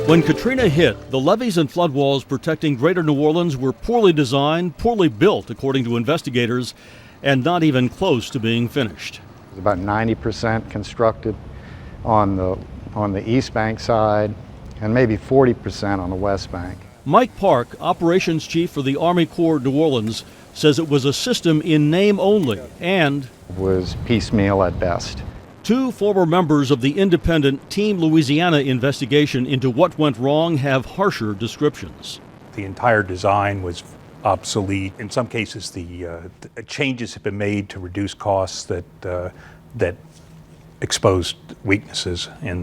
When Katrina hit, the levees and flood walls protecting greater New Orleans were poorly designed, poorly built, according to investigators, and not even close to being finished. It was about 90% constructed on the East Bank side and maybe 40% on the West Bank. Mike Park, operations chief for the Army Corps New Orleans, says it was a system in name only and was piecemeal at best. Two former members of the independent Team Louisiana investigation into what went wrong have harsher descriptions. The entire design was obsolete. In some cases, the changes have been made to reduce costs that exposed weaknesses in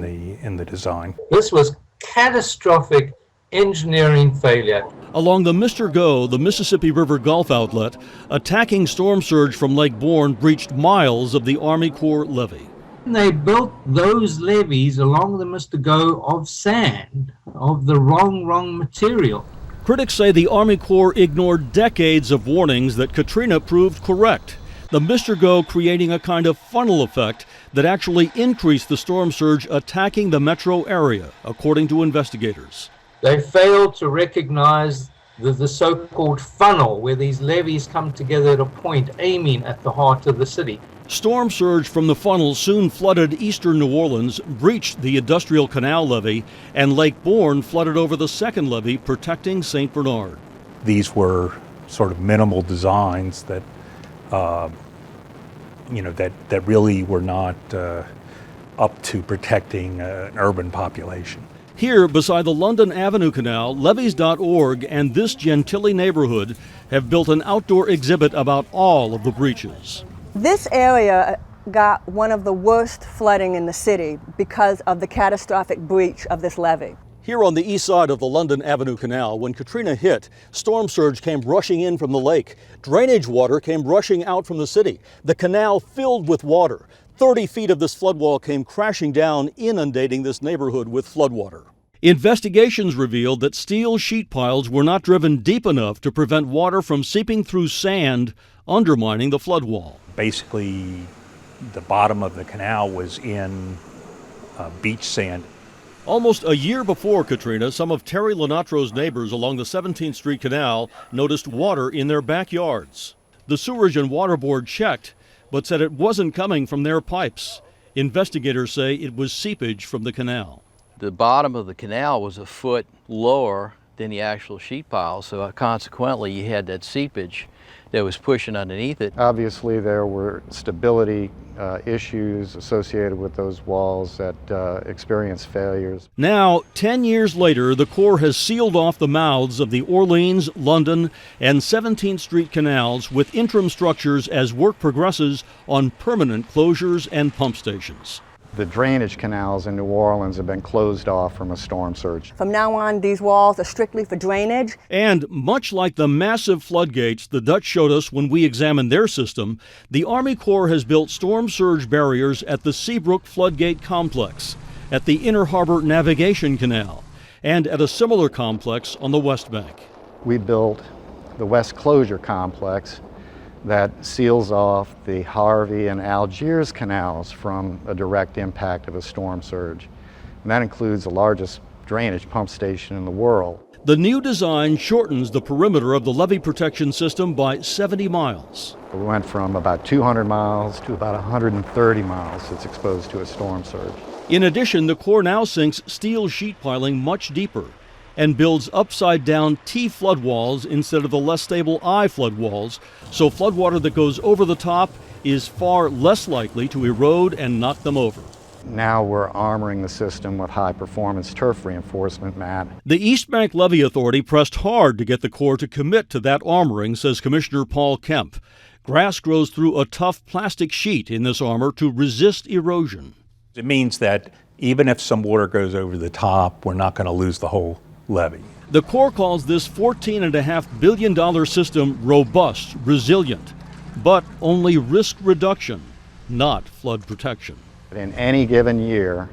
the design. This was catastrophic engineering failure. Along the Mr. Go, the Mississippi River Gulf outlet, attacking storm surge from Lake Borgne breached miles of the Army Corps levee. They built those levees along the Mr. Go of sand, of the wrong material. Critics say the Army Corps ignored decades of warnings that Katrina proved correct. The Mr. Go creating a kind of funnel effect that actually increased the storm surge attacking the metro area, according to investigators. They failed to recognize the so-called funnel where these levees come together at a point aiming at the heart of the city. Storm surge from the funnel soon flooded eastern New Orleans, breached the Industrial Canal levee, and Lake Borgne flooded over the second levee, protecting St. Bernard. These were sort of minimal designs that, that really were not up to protecting an urban population. Here, beside the London Avenue Canal, levees.org and This Gentilly neighborhood have built an outdoor exhibit about all of the breaches. This area got one of the worst flooding in the city because of the catastrophic breach of this levee. Here on the east side of the London Avenue Canal, when Katrina hit, storm surge came rushing in from the lake. Drainage water came rushing out from the city. The canal filled with water. 30 feet of this floodwall came crashing down, inundating this neighborhood with floodwater. Investigations revealed that steel sheet piles were not driven deep enough to prevent water from seeping through sand, undermining the floodwall. Basically, the bottom of the canal was in beach sand. Almost a year before Katrina, some of Terry LONATRO's neighbors along the 17th Street Canal noticed water in their backyards. The Sewerage and Water Board checked, but said it wasn't coming from their pipes. Investigators say it was seepage from the canal. The bottom of the canal was a foot lower than the actual sheet pile, so consequently you had that seepage that was pushing underneath it. Obviously there were stability issues associated with those walls that experienced failures. Now, 10 years later, the Corps has sealed off the mouths of the Orleans, London, and 17th Street canals with interim structures as work progresses on permanent closures and pump stations. The drainage canals in New Orleans have been closed off from a storm surge. From now on, these walls are strictly for drainage. And much like the massive floodgates the Dutch showed us when we examined their system, the Army Corps has built storm surge barriers at the Seabrook Floodgate Complex, at the Inner Harbor Navigation Canal, and at a similar complex on the West Bank. We built the West Closure Complex that seals off the Harvey and Algiers canals from a direct impact of a storm surge. And that includes the largest drainage pump station in the world. The new design shortens the perimeter of the levee protection system by 70 miles. We went from about 200 miles to about 130 miles that's exposed to a storm surge. In addition, the Corps now sinks steel sheet piling much deeper and builds upside-down T flood walls instead of the less stable I flood walls, so floodwater that goes over the top is far less likely to erode and knock them over. Now we're armoring the system with high-performance turf reinforcement mat. The East Bank Levee Authority pressed hard to get the Corps to commit to that armoring, says Commissioner Paul KEMP. Grass grows through a tough plastic sheet in this armor to resist erosion. It means that even if some water goes over the top, we're not going to lose the whole levee. The Corps calls this $14.5 billion system robust, resilient, but only risk reduction, not flood protection. In any given year,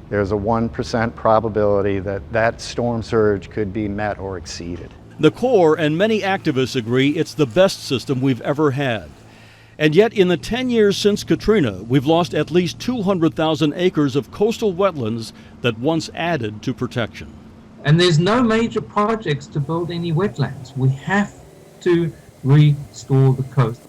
there's a 1% probability that that storm surge could be met or exceeded. The Corps and many activists agree it's the best system we've ever had. And yet, in the 10 years since Katrina, we've lost at least 200,000 acres of coastal wetlands that once added to protection. And there's no major projects to build any wetlands. We have to restore the coast.